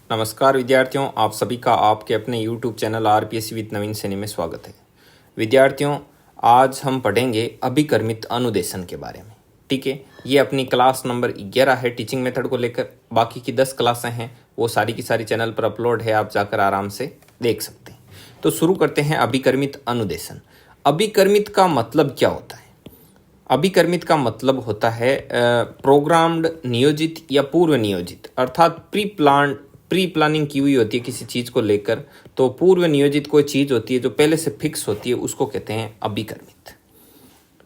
नमस्कार विद्यार्थियों, आप सभी का आपके अपने YouTube चैनल आरपीएससी विद नवीन सैनी में स्वागत है। विद्यार्थियों, आज हम पढ़ेंगे अभिकर्मित अनुदेशन के बारे में। ठीक है, ये अपनी क्लास नंबर 11 है टीचिंग मेथड को लेकर। बाकी की 10 क्लासें हैं, वो सारी की सारी चैनल पर अपलोड है, आप जाकर आराम से देख सकते हैं। तो शुरू करते हैं अभिकर्मित अनुदेशन। अभिकर्मित का मतलब क्या होता है? अभिकर्मित का मतलब होता है प्रोग्राम्ड, नियोजित या पूर्व नियोजित, अर्थात प्री प्लानिंग की हुई होती है किसी चीज़ को लेकर। तो पूर्व नियोजित कोई चीज़ होती है जो पहले से फिक्स होती है, उसको कहते हैं अभिकर्मित।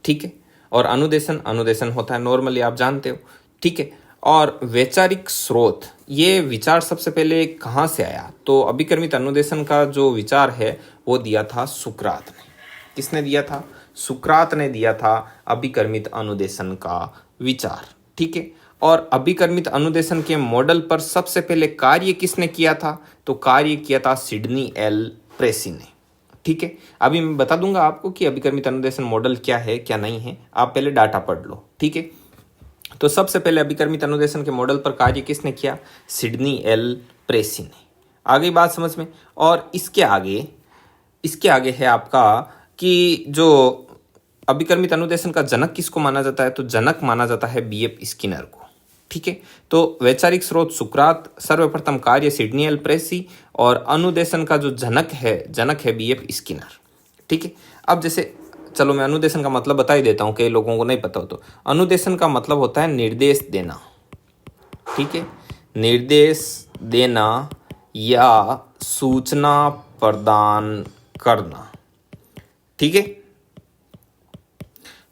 ठीक है, और अनुदेशन होता है नॉर्मली, आप जानते हो। ठीक है, और वैचारिक स्रोत, ये विचार सबसे पहले कहाँ से आया? तो अभिकर्मित अनुदेशन का जो विचार है वो दिया था सुकरात ने। किसने दिया था? सुकरात ने दिया था अभिकर्मित अनुदेशन का विचार। ठीक है, और अभिकर्मित अनुदेशन के मॉडल पर सबसे पहले कार्य किसने किया था? तो कार्य किया था सिडनी एल प्रेसी ने। ठीक है, अभी मैं बता दूंगा आपको कि अभिकर्मित अनुदेशन मॉडल क्या है क्या नहीं है, आप पहले डाटा पढ़ लो। ठीक है, तो सबसे पहले अभिकर्मित अनुदेशन के मॉडल पर कार्य किसने किया? सिडनी एल प्रेसी ने। आ गई बात समझ में? और इसके आगे है आपका कि जो अभिकर्मित अनुदेशन का जनक किसको माना जाता है? तो जनक माना जाता है बीएफ स्किनर को। ठीक है, तो वैचारिक स्रोत सुकरात, सर्वप्रथम कार्य सिडनी एल प्रेसी, और अनुदेशन का जो जनक है बीएफ स्किनर। ठीक है, अब जैसे चलो मैं अनुदेशन का मतलब बता ही देता हूँ, कई लोगों को नहीं पता हो। तो अनुदेशन का मतलब होता है निर्देश देना। ठीक है, निर्देश देना या सूचना प्रदान करना। ठीक है,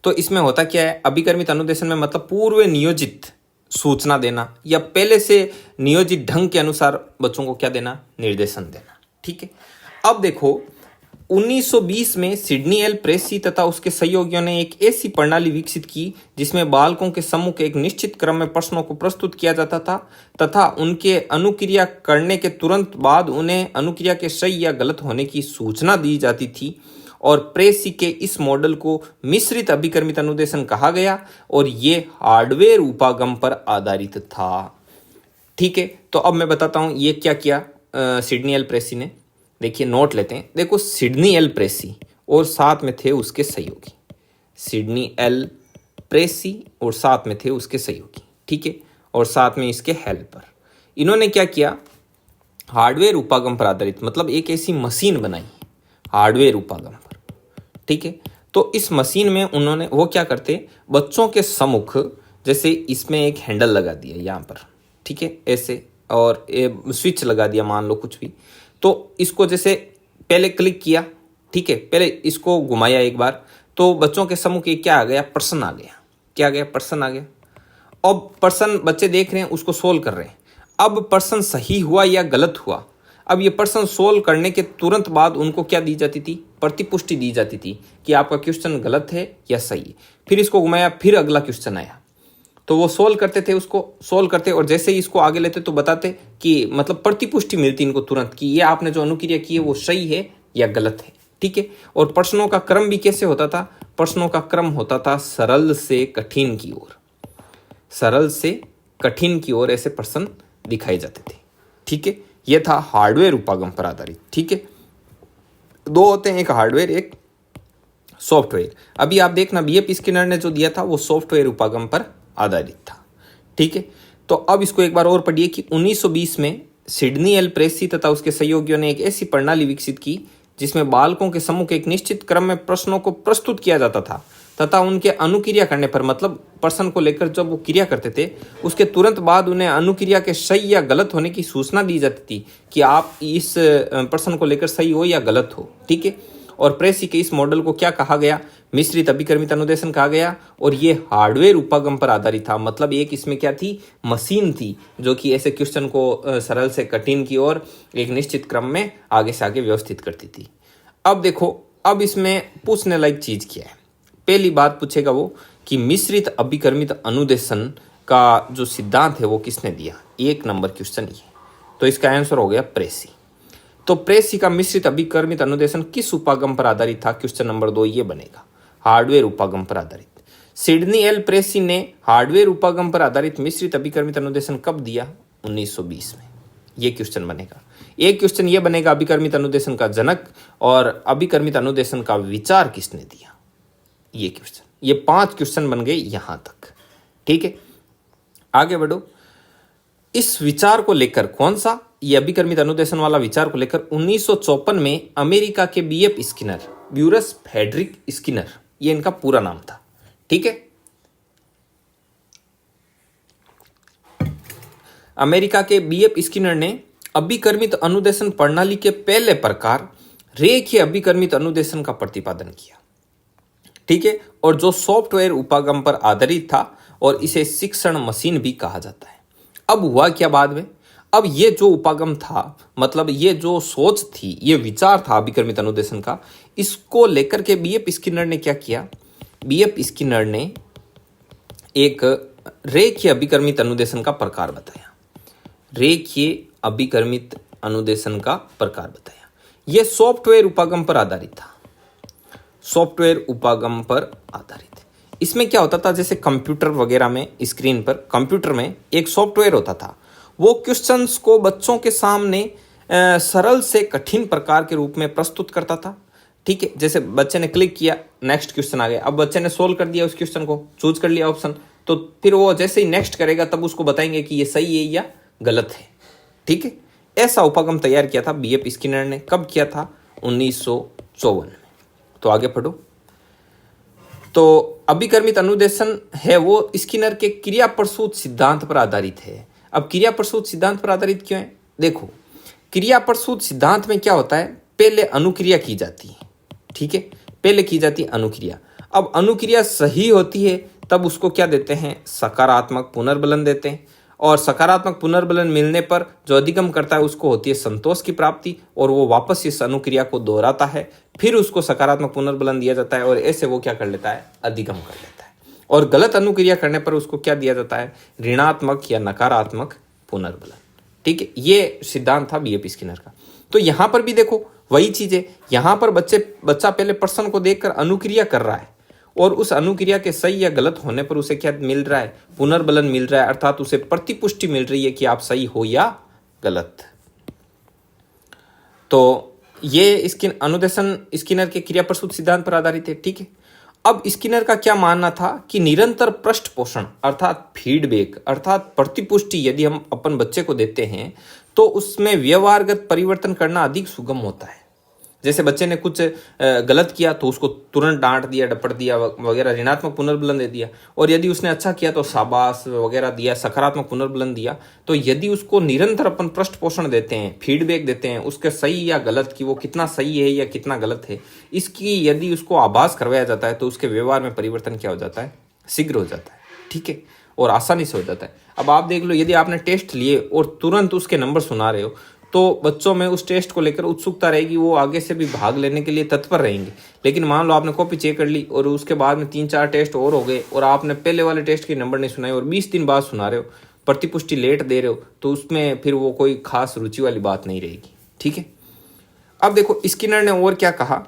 तो इसमें होता क्या है? अभिकर्मित अनुदेशन में मतलब पूर्व नियोजित सूचना देना या पहले से नियोजित ढंग के अनुसार बच्चों को क्या देना? निर्देशन देना। ठीक है, अब देखो 1920 में सिडनी एल प्रेसी तथा उसके सहयोगियों ने एक ऐसी प्रणाली विकसित की जिसमें बालकों के सम्मुख एक निश्चित क्रम में प्रश्नों को प्रस्तुत किया जाता था तथा उनके अनुक्रिया करने के तुरंत बाद उन्हें अनुक्रिया के सही या गलत होने की सूचना दी जाती थी। और प्रेसी के इस मॉडल को मिश्रित अभिकर्मित अनुदेशन कहा गया और ये हार्डवेयर उपागम पर आधारित था। ठीक है, तो अब मैं बताता हूं ये क्या किया सिडनी एल प्रेसी ने। देखिए, नोट लेते हैं। देखो, सिडनी एल प्रेसी और साथ में थे उसके सहयोगी। सिडनी एल प्रेसी और साथ में थे उसके सहयोगी। ठीक है, और साथ में इसके हेल्पर। इन्होंने क्या किया? हार्डवेयर उपागम पर आधारित, मतलब एक ऐसी मशीन बनाई हार्डवेयर उपागम पर। ठीक है, तो इस मशीन में उन्होंने वो क्या करते? बच्चों के सम्मुख जैसे इसमें एक हैंडल लगा दिया यहाँ पर, ठीक है, ऐसे, और स्विच लगा दिया, मान लो कुछ भी। तो इसको जैसे पहले क्लिक किया, ठीक है, पहले इसको घुमाया एक बार, तो बच्चों के सम्मुख एक क्या आ गया? प्रश्न आ गया। क्या आ गया? प्रश्न आ गया। अब प्रश्न बच्चे देख रहे हैं, उसको सोल्व कर रहे हैं। अब प्रश्न सही हुआ या गलत हुआ, अब ये प्रश्न सोल्व करने के तुरंत बाद उनको क्या दी जाती थी? प्रतिपुष्टि दी जाती थी कि आपका क्वेश्चन गलत है या सही है। फिर इसको घुमाया, फिर अगला क्वेश्चन आया, तो वो सोल्व करते थे, उसको सोल्व करते, और जैसे ही इसको आगे लेते तो बताते कि मतलब प्रतिपुष्टि मिलती इनको तुरंत कि ये आपने जो अनुक्रिया की है वो सही है या गलत है। ठीक है, और प्रश्नों का क्रम भी कैसे होता था? प्रश्नों का क्रम होता था सरल से कठिन की ओर। सरल से कठिन की ओर ऐसे प्रश्न दिखाए जाते थे। ठीक है, यह था हार्डवेयर उपागम पर आधारित। ठीक है, दो होते हैं, एक हार्डवेयर एक सॉफ्टवेयर। अभी आप देखना, बीएफ स्किनर ने जो दिया था वो सॉफ्टवेयर उपागम पर आधारित था। ठीक है, तो अब इसको एक बार और पढ़िए कि 1920 में सिडनी एल प्रेसी तथा उसके सहयोगियों ने एक ऐसी प्रणाली विकसित की जिसमें बालकों के सम्मुख एक निश्चित क्रम में प्रश्नों को प्रस्तुत किया जाता था तथा उनके अनुक्रिया करने पर, मतलब प्रश्न को लेकर जब वो क्रिया करते थे उसके तुरंत बाद उन्हें अनुक्रिया के सही या गलत होने की सूचना दी जाती थी कि आप इस प्रश्न को लेकर सही हो या गलत हो। ठीक है, और प्रेसी के इस मॉडल को क्या कहा गया? मिश्रित अभिकर्मित अनुदेशन कहा गया, और ये हार्डवेयर उपागम पर आधारित था। मतलब एक इसमें क्या थी? मशीन थी जो कि ऐसे क्वेश्चन को सरल से कठिन की ओर एक निश्चित क्रम में आगे से आगे व्यवस्थित करती थी। अब देखो, अब इसमें पूछने लायक चीज क्या है? पहली बात पूछेगा वो कि मिश्रित अभिकर्मित अनुदेशन का जो सिद्धांत है वो किसने दिया? 1 नंबर क्वेश्चन ये, तो इसका आंसर हो गया प्रेसी। तो प्रेसी का मिश्रित अभिकर्मित अनुदेशन किस उपागम पर आधारित था? क्वेश्चन नंबर 2 ये बनेगा, हार्डवेयर उपागम पर आधारित। सिडनी एल प्रेसी ने हार्डवेयर उपागम पर आधारित मिश्रित अभिकर्मित अनुदेशन कब दिया? 1920 में। ये क्वेश्चन बनेगा। एक क्वेश्चन ये बनेगा अभिकर्मित अनुदेशन का जनक और अभिकर्मित अनुदेशन का विचार किसने दिया, ये क्वेश्चन। ये 5 क्वेश्चन बन गए यहां तक, ठीक है। आगे बढ़ो। इस विचार को लेकर कौन सा, ये अभिकर्मित अनुदेशन वाला विचार को लेकर 1954 में अमेरिका के बीएफ स्किनर, ब्यूरस फ्रेडरिक स्किनर, ये इनका पूरा नाम था, ठीक है। अमेरिका के बीएफ स्किनर ने अभिकर्मित अनुदेशन प्रणाली के पहले प्रकार रेखीय अभिकर्मित अनुदेशन का प्रतिपादन किया, ठीक है, और जो सॉफ्टवेयर उपागम पर आधारित था और इसे शिक्षण मशीन भी कहा जाता है। अब हुआ क्या बाद में, अब ये जो उपागम था, मतलब ये जो सोच थी, ये विचार था अभिकर्मित अनुदेशन का, इसको लेकर के बीएफ स्किनर ने क्या किया, बीएफ स्किनर ने एक रेखीय अभिकर्मित अनुदेशन का प्रकार बताया, रेखीय अभिकर्मित अनुदेशन का प्रकार बताया। यह सॉफ्टवेयर उपागम पर आधारित था, सॉफ्टवेयर उपागम पर आधारित। इसमें क्या होता था, जैसे कंप्यूटर वगैरह में, स्क्रीन पर कंप्यूटर में एक सॉफ्टवेयर होता था, वो क्वेश्चंस को बच्चों के सामने सरल से कठिन प्रकार के रूप में प्रस्तुत करता था, ठीक है। जैसे बच्चे ने क्लिक किया, नेक्स्ट क्वेश्चन आ गया, अब बच्चे ने सोल्व कर दिया उस क्वेश्चन को, चूज कर लिया ऑप्शन, तो फिर वो जैसे ही नेक्स्ट करेगा तब उसको बताएंगे कि ये सही है या गलत है, ठीक है। ऐसा उपागम तैयार किया था बीएफ स्किनर ने। कब किया था, 1954 में। तो आगे पढ़ो। तो अभिकर्मित अनुदेशन है वो स्किनर के क्रिया प्रसूत सिद्धांत पर आधारित है। अब क्रिया प्रसूत सिद्धांत पर आधारित क्यों है, देखो क्रिया प्रसूत सिद्धांत में क्या होता है, पहले अनुक्रिया की जाती है, ठीक है, पहले की जाती है अनुक्रिया। अब अनुक्रिया सही होती है तब उसको क्या देते हैं, सकारात्मक पुनर्बलन देते हैं, और सकारात्मक पुनर्बलन मिलने पर जो अधिगम करता है उसको होती है संतोष की प्राप्ति, और वो वापस इस अनुक्रिया को दोहराता है, फिर उसको सकारात्मक पुनर्बलन दिया जाता है, और ऐसे वो क्या कर लेता है, अधिगम कर लेता है। और गलत अनुक्रिया करने पर उसको क्या दिया जाता है, ऋणात्मक या नकारात्मक पुनर्बलन, ठीक है। ये सिद्धांत था बीएफ स्किनर का। तो यहाँ पर भी देखो वही चीज है, यहाँ पर बच्चा पहले प्रश्न को देखकर अनुक्रिया कर रहा है, और उस अनुक्रिया के सही या गलत होने पर उसे क्या मिल रहा है, पुनर्बलन मिल रहा है, अर्थात उसे प्रतिपुष्टि मिल रही है कि आप सही हो या गलत। तो ये अनुदेशन स्किनर के क्रिया प्रसूत सिद्धांत पर आधारित है, ठीक है। अब स्किनर का क्या मानना था कि निरंतर पृष्ठ पोषण अर्थात फीडबैक अर्थात प्रतिपुष्टि यदि हम अपन बच्चे को देते हैं तो उसमें व्यवहारगत परिवर्तन करना अधिक सुगम होता है। जैसे बच्चे ने कुछ गलत किया तो उसको तुरंत डांट दिया, डपट दिया वगैरह, ऋणात्मक पुनर्बलन दे दिया, और यदि उसने अच्छा किया तो शाबाश वगैरह दिया, सकारात्मक पुनर्बलन दिया। तो यदि उसको निरंतर अपन पृष्ठ पोषण देते हैं, फीडबैक देते हैं उसके सही या गलत की, वो कितना सही है या कितना गलत है, इसकी यदि उसको आभास करवाया जाता है तो उसके व्यवहार में परिवर्तन क्या हो जाता है, शीघ्र हो जाता है, ठीक है, और आसानी से हो जाता है। अब आप देख लो, यदि आपने टेस्ट लिए और तुरंत उसके नंबर सुना रहे हो तो बच्चों में उस टेस्ट को लेकर उत्सुकता रहेगी, वो आगे से भी भाग लेने के लिए तत्पर रहेंगे। लेकिन मान लो आपने कॉपी चेक कर ली और उसके बाद में 3-4 टेस्ट और हो गए और आपने पहले वाले टेस्ट के नंबर नहीं सुनाए और 20 दिन बाद सुना रहे हो, प्रतिपुष्टि लेट दे रहे हो, तो उसमें फिर वो कोई खास रुचि वाली बात नहीं रहेगी, ठीक है। अब देखो स्किनर ने और क्या कहा,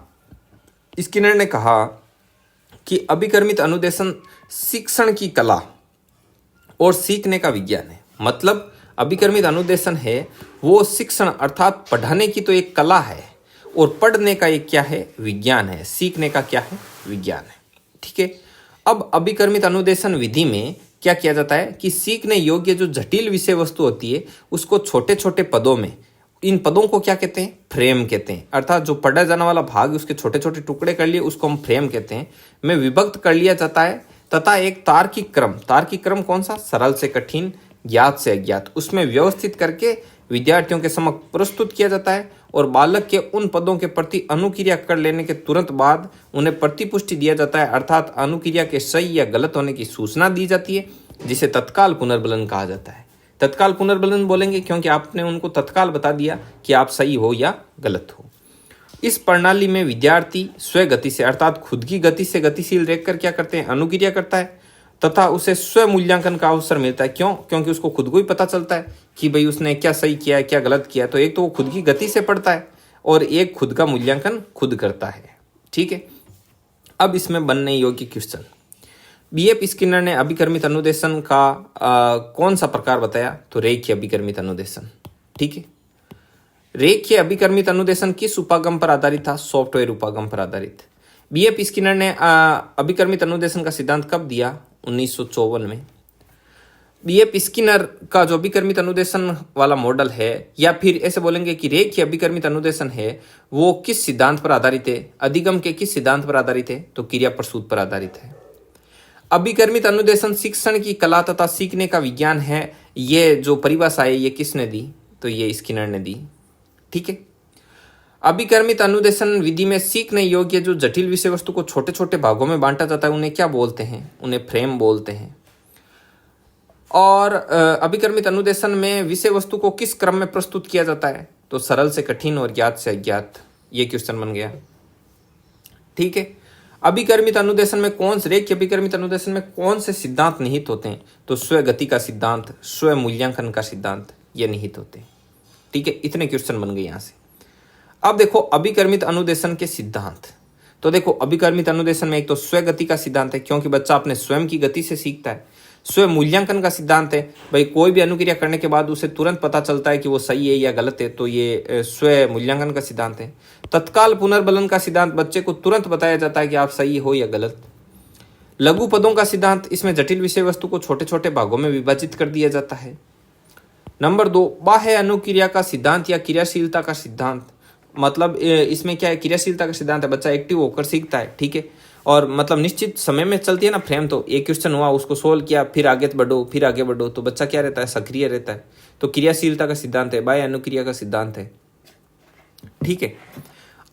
स्किनर ने कहा कि अभिकर्मित अनुदेशन शिक्षण की कला और सीखने का विज्ञान है। मतलब अभिकर्मित अनुदेशन है वो शिक्षण अर्थात पढ़ाने की तो एक कला है, और पढ़ने का एक क्या है, विज्ञान है, सीखने का क्या है, विज्ञान है, ठीक है। अब अभिकर्मित अनुदेशन विधि में क्या किया जाता है कि सीखने योग्य जो जटिल विषय वस्तु होती है उसको छोटे छोटे पदों में, इन पदों को क्या कहते हैं, फ्रेम कहते हैं, अर्थात जो पढ़ा जाने वाला भाग उसके छोटे छोटे टुकड़े कर लिए उसको हम फ्रेम कहते हैं, में विभक्त कर लिया जाता है, तथा एक तार्किक क्रम कौन सा, सरल से कठिन, ज्ञात से अज्ञात, उसमें व्यवस्थित करके विद्यार्थियों के समक्ष प्रस्तुत किया जाता है, और बालक के उन पदों के प्रति अनुक्रिया कर लेने के तुरंत बाद उन्हें प्रतिपुष्टि दिया जाता है, अर्थात अनुक्रिया के सही या गलत होने की सूचना दी जाती है, जिसे तत्काल पुनर्बलन कहा जाता है। तत्काल पुनर्बलन बोलेंगे क्योंकि आपने उनको तत्काल बता दिया कि आप सही हो या गलत हो। इस प्रणाली में विद्यार्थी स्व गति से अर्थात खुद की गति से गतिशील रहकर क्या करते हैं, अनुक्रिया करता है, तथा उसे स्व मूल्यांकन का अवसर मिलता है। क्यों? क्योंकि उसको खुद को ही पता चलता है कि भाई उसने क्या सही किया है, क्या गलत किया है। तो एक तो वो खुद की गति से पढ़ता है और एक खुद का मूल्यांकन खुद करता है, ठीक है। अब इसमें बनने योग्य क्वेश्चन, बीएफ स्किनर ने अभिकर्मित अनुदेशन का कौन सा प्रकार बताया, तो रेखीय अभिकर्मित अनुदेशन, ठीक है। रेखीय अभिकर्मित अनुदेशन किस उपागम पर आधारित था? सॉफ्टवेयर उपागम पर आधारित। बीएफ स्किनर ने अभिकर्मित अनुदेशन का सिद्धांत कब दिया? 1954 में। बीएफ स्किनर का जो अभिकर्मित अनुदेशन वाला मॉडल है, या फिर ऐसे बोलेंगे कि रेखीय अभिकर्मित अनुदेशन है, वो किस सिद्धांत पर आधारित है? अधिगम के किस सिद्धांत पर आधारित है? तो क्रिया प्रसूत पर आधारित है। अभिकर्मित अनुदेशन शिक्षण की कला तथा सीखने का विज्ञान है। ये जो परिभाषा है ये किसने दी? तो ये स्किनर ने दी। ठीक है। अभिकर्मित अनुदेशन विधि में सीखने योग्य जो जटिल विषय वस्तु को छोटे छोटे भागों में बांटा जाता है उन्हें क्या बोलते हैं? उन्हें फ्रेम बोलते हैं। और अभिकर्मित अनुदेशन में विषय वस्तु को किस क्रम में प्रस्तुत किया जाता है? तो सरल से कठिन और ज्ञात से अज्ञात। ये क्वेश्चन बन गया। ठीक है। अभिकर्मित अनुदेशन में रेखीय अभिकर्मित अनुदेशन में कौन से सिद्धांत निहित होते हैं? तो स्व गति का सिद्धांत, स्व मूल्यांकन का सिद्धांत, ये निहित होते हैं। ठीक है। इतने क्वेश्चन बन गए यहां से। अब देखो अभिकर्मित अनुदेशन के सिद्धांत। तो देखो अभिकर्मित अनुदेशन में एक तो स्व गति का सिद्धांत है, क्योंकि बच्चा अपने स्वयं की गति से सीखता है। स्व मूल्यांकन का सिद्धांत है, भाई कोई भी अनुक्रिया करने के बाद उसे तुरंत पता चलता है कि वो सही है या गलत है, तो ये स्व मूल्यांकन का सिद्धांत है। तत्काल पुनर्बलन का सिद्धांत, बच्चे को तुरंत बताया जाता है कि आप सही हो या गलत। लघु पदों का सिद्धांत, इसमें जटिल विषय वस्तु को छोटे छोटे भागों में विभाजित कर दिया जाता है। नंबर 2, बाह्य अनुक्रिया का सिद्धांत या क्रियाशीलता का सिद्धांत। मतलब इसमें क्या है? क्रियाशीलता का सिद्धांत है, बच्चा एक्टिव होकर सीखता है। ठीक है। और मतलब निश्चित समय में चलती है ना फ्रेम, तो एक क्वेश्चन हुआ उसको सोल्व किया, फिर आगे बढ़ो, फिर आगे बढ़ो, तो बच्चा क्या रहता है? सक्रिय रहता है। तो क्रियाशीलता का सिद्धांत है, बाह्य अनुक्रिया का सिद्धांत है। ठीक है।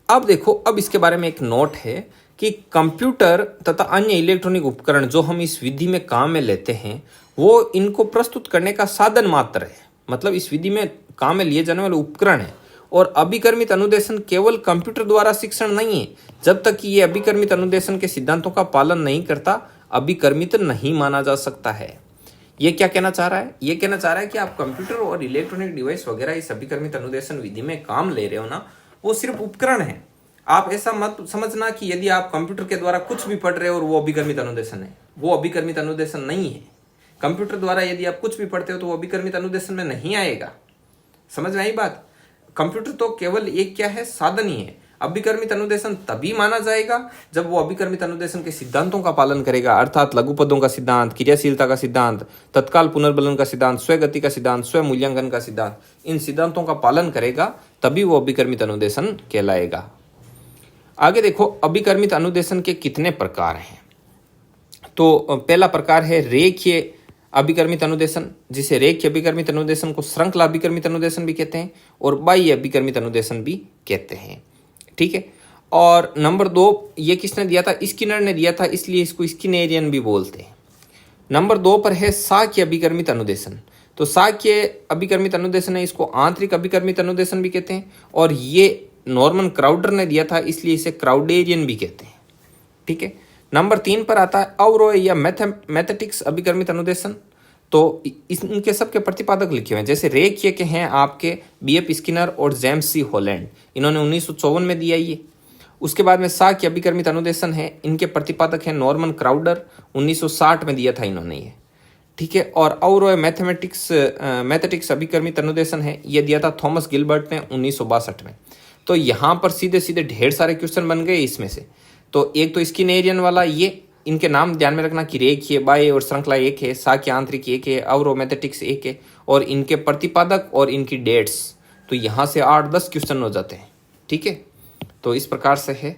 अब देखो, अब इसके बारे में एक नोट है कि कंप्यूटर तथा अन्य इलेक्ट्रॉनिक उपकरण जो हम इस विधि में काम में लेते हैं, वो इनको प्रस्तुत करने का साधन मात्र है। मतलब इस विधि में काम में लिए जाने वाले उपकरण है। और अभिकर्मित अनुदेशन केवल कंप्यूटर द्वारा शिक्षण नहीं है। जब तक कि ये अभिकर्मित अनुदेशन के सिद्धांतों का पालन नहीं करता, अभिकर्मित नहीं माना जा सकता है। ये क्या कहना चाह रहा है? ये कहना चाह रहा है कि आप कंप्यूटर और इलेक्ट्रॉनिक डिवाइस वगैरह इस अभिकर्मित अनुदेशन विधि में काम ले रहे हो ना, वो सिर्फ उपकरण है। आप ऐसा मत समझना कि यदि आप कंप्यूटर के द्वारा कुछ भी पढ़ रहे हो और वो अभिकर्मित अनुदेशन है, वो अभिकर्मित अनुदेशन नहीं है। कंप्यूटर द्वारा यदि आप कुछ भी पढ़ते हो तो वो अभिकर्मित अनुदेशन में नहीं आएगा। समझ में आई बात? कंप्यूटर तो केवल एक क्या है? साधन ही है। अभिकर्मित अनुदेशन तभी माना जाएगा जब वो अभिकर्मित अनुदेशन के सिद्धांतों का पालन करेगा, अर्थात लघु पदों का सिद्धांत, क्रियाशीलता का सिद्धांत, तत्काल पुनर्बलन का सिद्धांत, स्व गति का सिद्धांत, स्व मूल्यांकन का सिद्धांत, इन सिद्धांतों का पालन करेगा तभी वो अभिकर्मित अनुदेशन कहलाएगा। आगे देखो, अभिकर्मित अनुदेशन के कितने प्रकार हैं? तो पहला प्रकार है रेखीय अभिकर्मित अनुदेशन, जिसे रेखीय अभिकर्मित अनुदेशन को श्रृंखला अभिकर्मित अनुदेशन भी कहते हैं और बाह्य अभिकर्मित अनुदेशन भी कहते हैं। ठीक है। और नंबर 2 ये किसने दिया था? स्किनर ने दिया था, इसलिए इसको स्किनेरियन भी बोलते हैं। नंबर 2 पर है साक्य अभिकर्मित अनुदेशन। तो साक्य अभिकर्मित अनुदेशन है, इसको आंतरिक अभिकर्मित अनुदेशन भी कहते हैं। और ये नॉर्मन क्राउडर ने दिया था, इसलिए इसे क्राउडेरियन भी कहते हैं। ठीक है। नंबर 3 पर आता है अवरोह या मैथमेटिक्स अभिकर्मित अनुदेशन। तो इनके सबके प्रतिपादक लिखे हुए हैं, जैसे रेखीय के हैं आपके बीएफ स्किनर और जेम्स सी हॉलैंड, इन्होंने 1954 में दिया ये। उसके बाद में साक्य अभिकर्मित अनुदेशन है, इनके प्रतिपादक हैं नॉर्मन क्राउडर, 1960 में दिया था इन्होंने ये। ठीक है। और अवरोह मैथमेटिक्स अभिकर्मित अनुदेशन है, ये दिया था थॉमस गिलबर्ट ने 1962 में। तो यहाँ पर सीधे सीधे ढेर सारे क्वेश्चन बन गए इसमें से। तो एक तो स्किनेरियन वाला, ये इनके नाम ध्यान में रखना कि रेखीय, बाह्य और श्रृंखला एक है, साक्य आंतरिक एक है, अवरोह मैथमेटिक्स एक है, और इनके प्रतिपादक और इनकी डेट्स। तो यहाँ से 8-10 क्वेश्चन हो जाते हैं। ठीक है। तो इस प्रकार से है।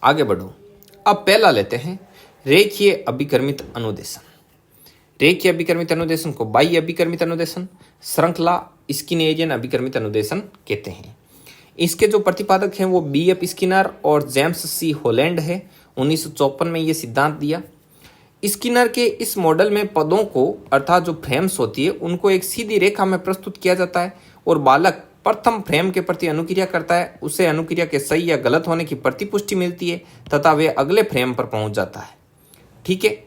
आगे बढ़ो, अब पहला लेते हैं रेखीय अभिकर्मित अनुदेशन। रेखीय अभिकर्मित अनुदेशन को बाह्य अभिकर्मित अनुदेशन, श्रृंखला स्किनेरियन अभिकर्मित अनुदेशन कहते हैं। इसके जो प्रतिपादक हैं वो बीएफ स्किनर और जेम्स सी हॉलैंड है। 1954 में ये सिद्धांत दिया। स्किनर के इस मॉडल में पदों को, अर्थात जो फ्रेम्स होती है, उनको एक सीधी रेखा में प्रस्तुत किया जाता है और बालक प्रथम फ्रेम के प्रति अनुक्रिया करता है, उसे अनुक्रिया के सही या गलत होने की प्रतिपुष्टि मिलती है तथा वे अगले फ्रेम पर पहुंच जाता है। ठीक है।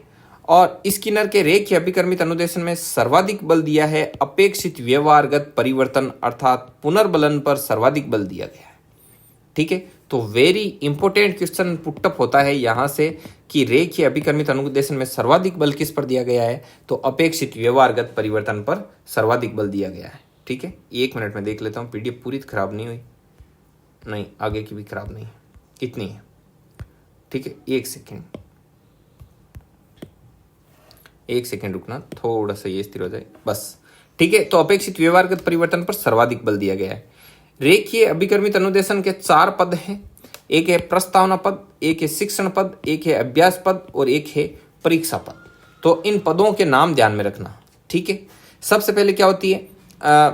और स्किनर के रेखीय अभिकर्मित अनुदेशन में सर्वाधिक बल दिया है अपेक्षित व्यवहारगत परिवर्तन, अर्थात पुनर्बलन पर सर्वाधिक बल दिया गया है। ठीक है। तो वेरी इंपॉर्टेंट क्वेश्चन पुटअप होता है यहाँ से कि रेखीय अभिकर्मित अनुदेशन में सर्वाधिक बल किस पर दिया गया है, तो अपेक्षित व्यवहारगत परिवर्तन पर सर्वाधिक बल दिया गया है। ठीक है, 1 मिनट में देख लेता हूँ, पीडीएफ पूरी खराब नहीं हुई, नहीं आगे की भी खराब नहीं है, कितनी है, ठीक है 1 सेकेंड रुकना, थोड़ा सा ये स्थिर हो जाए बस। ठीक है, तो अपेक्षित व्यवहारगत परिवर्तन पर सर्वाधिक बल दिया गया है। रेखीय अभिकर्मित अनुदेशन के 4 पद हैं, एक है प्रस्तावना पद, एक है शिक्षण पद, एक है अभ्यास पद और एक है परीक्षा पद। तो इन पदों के नाम ध्यान में रखना। ठीक है, सबसे पहले क्या होती है,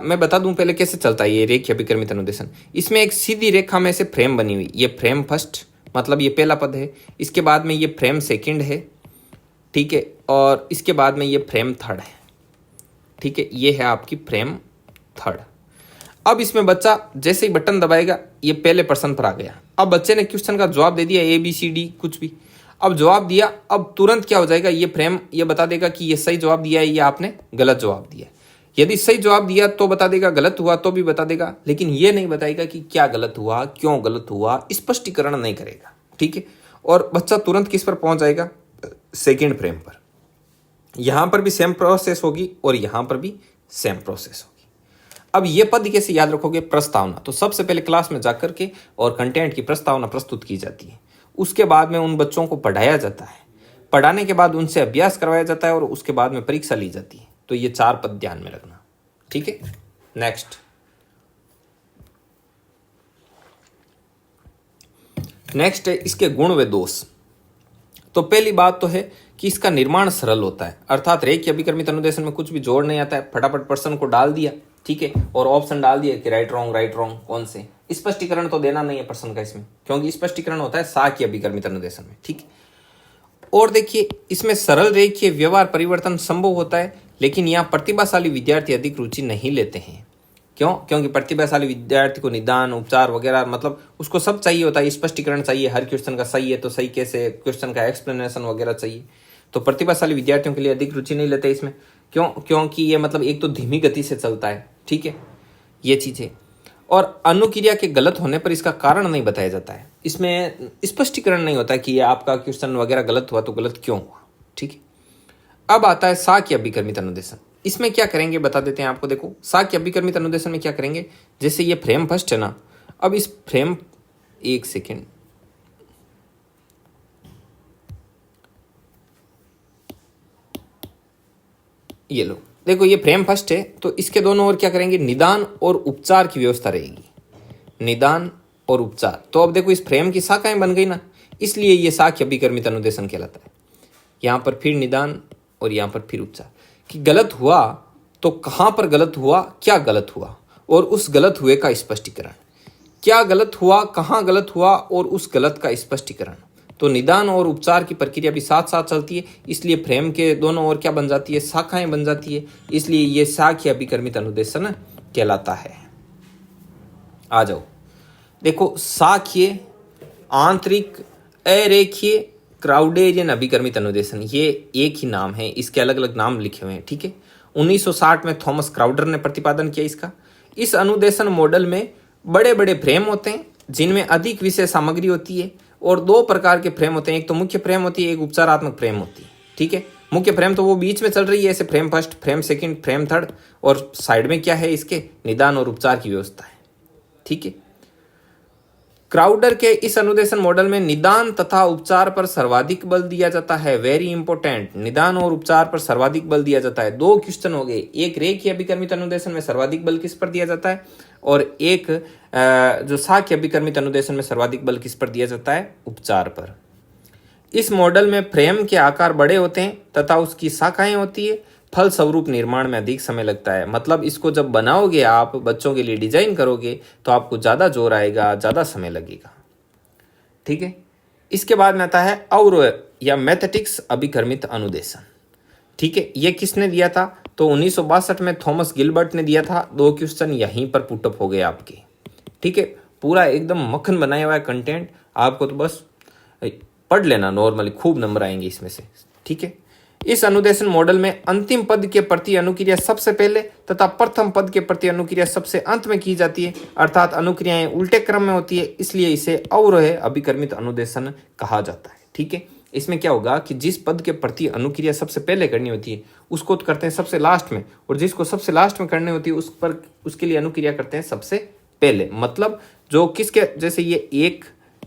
मैं बता दूं पहले कैसे चलता है ये रेखीय अभिकर्मित अनुदेशन। इसमें एक सीधी रेखा में से फ्रेम बनी हुई, ये फ्रेम फर्स्ट मतलब ये पहला पद है, इसके बाद में ये फ्रेम सेकंड है, ठीक है, और इसके बाद में ये फ्रेम थर्ड है। ठीक है, ये है आपकी फ्रेम थर्ड। अब इसमें बच्चा जैसे ही बटन दबाएगा ये पहले प्रश्न पर आ गया। अब बच्चे ने क्वेश्चन का जवाब दे दिया ABCD कुछ भी, अब जवाब दिया, अब तुरंत क्या हो जाएगा, ये फ्रेम ये बता देगा कि ये सही जवाब दिया है या आपने गलत जवाब दिया है। यदि सही जवाब दिया तो बता देगा, गलत हुआ तो भी बता देगा, लेकिन ये नहीं बताएगा कि क्या गलत हुआ, क्यों गलत हुआ, स्पष्टीकरण नहीं करेगा। ठीक है, और बच्चा तुरंत किस पर पहुंच जाएगा, सेकेंड फ्रेम पर। यहां पर भी सेम प्रोसेस होगी और यहां पर भी सेम प्रोसेस होगी। अब ये पद कैसे याद रखोगे, प्रस्तावना। तो सबसे पहले क्लास में जाकर के और कंटेंट की प्रस्तावना प्रस्तुत की जाती है, उसके बाद में उन बच्चों को पढ़ाया जाता है, पढ़ाने के बाद उनसे अभ्यास करवाया जाता है और उसके बाद में परीक्षा ली जाती है। तो ये 4 पद ध्यान में रखना। ठीक है, नेक्स्ट है इसके गुण व दोष। तो पहली बात तो है कि इसका निर्माण सरल होता है, अर्थात रेखीय अभिकर्मित अनुदेशन में कुछ भी जोड़ नहीं आता है, फटाफट प्रश्न को डाल दिया, ठीक है, और ऑप्शन डाल दिया कि राइट रॉन्ग कौन से। स्पष्टीकरण तो देना नहीं है प्रश्न का इसमें, क्योंकि स्पष्टीकरण होता है साक्ष्य अभिकर्मित अनुदेशन में। ठीक है, और देखिए इसमें सरल रेखीय व्यवहार परिवर्तन संभव होता है, लेकिन यहाँ प्रतिभाशाली विद्यार्थी अधिक रुचि नहीं लेते हैं। क्यों, क्योंकि प्रतिभाशाली विद्यार्थी को निदान उपचार वगैरह मतलब उसको सब चाहिए होता है, स्पष्टीकरण चाहिए, हर क्वेश्चन का सही है तो सही कैसे, क्वेश्चन का एक्सप्लेनेशन वगैरह चाहिए। तो प्रतिभाशाली विद्यार्थियों के लिए अधिक रुचि नहीं लेते इसमें। क्यों, क्योंकि ये मतलब एक तो धीमी गति से चलता है, ठीक है, ये चीज़ है, और अनुक्रिया के गलत होने पर इसका कारण नहीं बताया जाता है, इसमें स्पष्टीकरण नहीं होता है कि ये आपका क्वेश्चन वगैरह गलत हुआ तो गलत क्यों हुआ। ठीक है, अब आता है साक्ष्य अभिकर्मित अनुदेशन। इसमें क्या करेंगे बता देते हैं आपको। देखो साक्ष्य अभिकर्मित अनुदेशन में क्या करेंगे, जैसे ये फ्रेम फर्स्ट है ना, अब इस फ्रेम 1 सेकेंड, ये लो, देखो ये फ्रेम फर्स्ट है, तो इसके दोनों ओर क्या करेंगे, निदान और उपचार की व्यवस्था रहेगी, निदान और उपचार। तो अब देखो इस फ्रेम की शाखाएं बन गई ना, इसलिए ये साक्ष्य अभिकर्मित अनुदेशन कहलाता है। यहाँ पर फिर निदान और यहाँ पर फिर उपचार, कि गलत हुआ तो कहाँ पर गलत हुआ, क्या गलत हुआ, और उस गलत हुए का स्पष्टीकरण, क्या गलत हुआ, कहाँ गलत हुआ और उस गलत का स्पष्टीकरण। तो निदान और उपचार की प्रक्रिया भी साथ साथ चलती है, इसलिए फ्रेम के दोनों ओर क्या बन जाती है, शाखाएं बन जाती है, इसलिए ये साक्ष्य अभिकर्मित अनुदेशन कहलाता है। आ जाओ, देखो साक्ष्य, आंतरिक, अरेखीय, क्राउडेरियन अभिकर्मित अनुदेशन, ये एक ही नाम है, इसके अलग अलग नाम लिखे हुए हैं। ठीक है, 1960 में थॉमस क्राउडर ने प्रतिपादन किया इसका। इस अनुदेशन मॉडल में बड़े बड़े फ्रेम होते हैं जिनमें अधिक विषय सामग्री होती है, और 2 प्रकार के फ्रेम होते हैं, एक तो मुख्य फ्रेम होती है, एक उपचारात्मक फ्रेम होती है। ठीक है, मुख्य फ्रेम तो वो बीच में चल रही है, ऐसे frame first, frame second, frame third, और साइड में क्या है, इसके निदान और उपचार की व्यवस्था है। ठीक है, क्राउडर के इस अनुदेशन मॉडल में निदान तथा उपचार पर सर्वाधिक बल दिया जाता है। वेरी इंपॉर्टेंट, निदान और उपचार पर सर्वाधिक बल दिया जाता है। 2 क्वेश्चन हो गए, एक रेखीय अभिकर्मित अनुदेशन में सर्वाधिक बल किस पर दिया जाता है, और एक जो साक्ष्य अभिकर्मित अनुदेशन में सर्वाधिक बल किस पर दिया जाता है, उपचार पर। इस मॉडल में फ्रेम के आकार बड़े होते हैं तथा उसकी शाखाएं होती है, फल स्वरूप निर्माण में अधिक समय लगता है। मतलब इसको जब बनाओगे आप, बच्चों के लिए डिजाइन करोगे, तो आपको ज़्यादा जोर आएगा, ज़्यादा समय लगेगा। ठीक है, इसके बाद में आता है और या मैथेटिक्स अभिकर्मित अनुदेशन। ठीक है, ये किसने दिया था, तो 1962 में थॉमस गिलबर्ट ने दिया था। 2 क्वेश्चन यहीं पर पुटअप हो गए आपके। ठीक है, पूरा एकदम मक्खन बनाया हुआ है कंटेंट, आपको तो बस पढ़ लेना, नॉर्मली खूब नंबर आएंगे इसमें से। ठीक है, इस अनुदेशन मॉडल में अंतिम पद के प्रति अनुक्रिया सबसे पहले तथा प्रथम पद के प्रति अनुक्रिया सबसे अंत में की जाती है, अर्थात अनुक्रियाएं उल्टे क्रम में होती है, इसलिए इसे अवरोह अभिकर्मित अनुदेशन कहा जाता है। ठीक है, इसमें क्या होगा कि जिस पद के प्रति अनुक्रिया सबसे पहले करनी होती है उसको तो करते हैं सबसे लास्ट में, और जिसको सबसे लास्ट में करनी होती है उस पर उसके लिए अनुक्रिया करते हैं सबसे पहले। मतलब जो किसके, जैसे ये 1,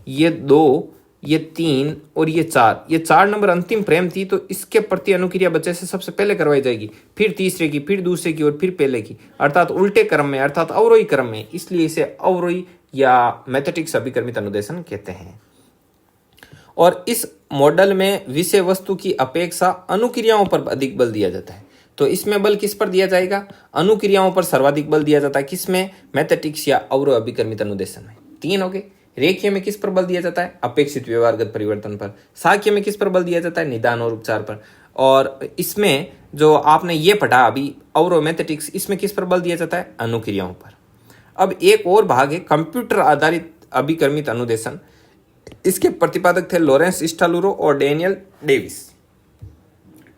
ये 2, ये 3 और ये 4, ये 4 नंबर अंतिम प्रेम थी, तो इसके प्रति अनुक्रिया बच्चे से सबसे पहले करवाई जाएगी, फिर तीसरे की, फिर दूसरे की और फिर पहले की, अर्थात उल्टे क्रम में, अर्थात अवरोही क्रम में। इसलिए इसे अवरोही या मैथेटिक्स अभिक्रमित अनुदेशन कहते हैं। और इस मॉडल में विषय वस्तु की अपेक्षा अनुक्रियाओं पर अधिक बल दिया जाता है। तो इसमें बल किस पर दिया जाएगा? अनुक्रियाओं पर सर्वाधिक बल दिया जाता है। किसमें? मैथेटिक्स या अवरोह अभिक्रमित अनुदेशन में। 3 हो गए। रेखीय में किस पर बल दिया जाता है? अपेक्षित व्यवहारगत परिवर्तन पर। सांख्य में किस पर बल दिया जाता है? निदान और उपचार पर। और इसमें जो आपने ये पढ़ा अभी अवरोह मैथेटिक्स, इसमें किस पर बल दिया जाता है? अनुक्रियाओं पर। अब एक और भाग है कंप्यूटर आधारित अभिक्रमित अनुदेशन। इसके प्रतिपादक थे लॉरेंस स्टालुरो और डेनियल डेविस।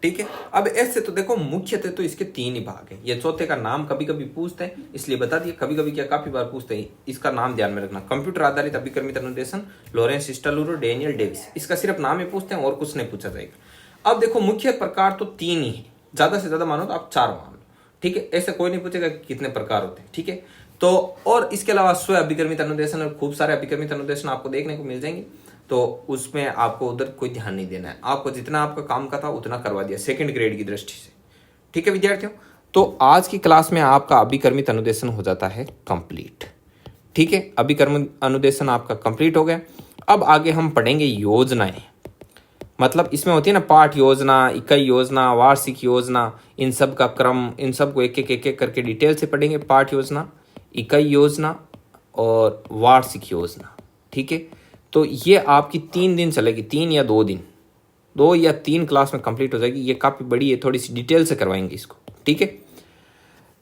ठीक है। अब ऐसे तो देखो मुख्यतः तो इसके 3 ही भाग हैं। ये चौथे का नाम कभी कभी पूछते हैं, इसलिए बता दिए। कभी कभी क्या काफी बार पूछते हैं, इसका नाम ध्यान में रखना। कंप्यूटर आधारित अभिक्रमित अनुदेशन, लॉरेंस स्टालुरो, डेनियल डेविस। इसका सिर्फ नाम ही पूछते हैं और कुछ नहीं पूछा जाएगा। अब देखो मुख्य प्रकार तो 3 ही है, ज्यादा से ज्यादा मानो तो आप 4 मान लो। ठीक है। ऐसे कोई नहीं पूछेगा कितने प्रकार होते हैं। ठीक है। तो और इसके अलावा स्व अभिक्रमित अनुदेशन और खूब सारे अभिक्रमित अनुदेशन आपको देखने को मिल जाएंगे। तो उसमें आपको उधर कोई ध्यान नहीं देना है। आपको जितना आपका काम का था उतना करवा दिया सेकंड ग्रेड की दृष्टि से। ठीक है विद्यार्थियों, तो आज की क्लास में आपका अभिक्रमित अनुदेशन हो जाता है कंप्लीट। ठीक है, अभिक्रमित अनुदेशन आपका कंप्लीट हो गया। अब आगे हम पढ़ेंगे योजनाएं। मतलब इसमें होती है ना पाठ योजना, इकाई योजना, वार्षिक योजना, इन सब का क्रम, इन सब को एक एक करके डिटेल से पढ़ेंगे। पाठ योजना, इकाई योजना और वार्षिक योजना। ठीक है, तो ये आपकी 3 दिन चलेगी, 3 या 2 दिन, 2 या 3 क्लास में कंप्लीट हो जाएगी। ये काफ़ी बड़ी है, थोड़ी सी डिटेल से करवाएंगे इसको। ठीक है,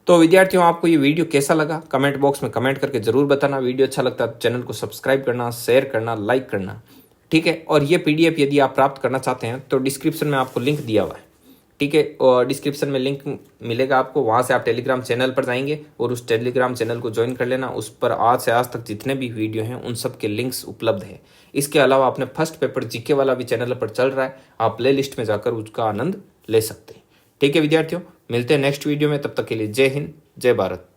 तो विद्यार्थियों आपको ये वीडियो कैसा लगा कमेंट बॉक्स में कमेंट करके जरूर बताना। वीडियो अच्छा लगता है तो चैनल को सब्सक्राइब करना, शेयर करना, लाइक करना। ठीक है, और ये PDF यदि आप प्राप्त करना चाहते हैं तो डिस्क्रिप्शन में आपको लिंक दिया हुआ है। ठीक है, और डिस्क्रिप्शन में लिंक मिलेगा आपको, वहाँ से आप टेलीग्राम चैनल पर जाएंगे और उस टेलीग्राम चैनल को ज्वाइन कर लेना। उस पर आज से आज तक जितने भी वीडियो हैं उन सब के लिंक्स उपलब्ध है। इसके अलावा अपने फर्स्ट पेपर GK वाला भी चैनल पर चल रहा है, आप प्ले लिस्ट में जाकर उसका आनंद ले सकते हैं। ठीक है विद्यार्थियों, मिलते हैं नेक्स्ट वीडियो में, तब तक के लिए जय हिंद, जय भारत।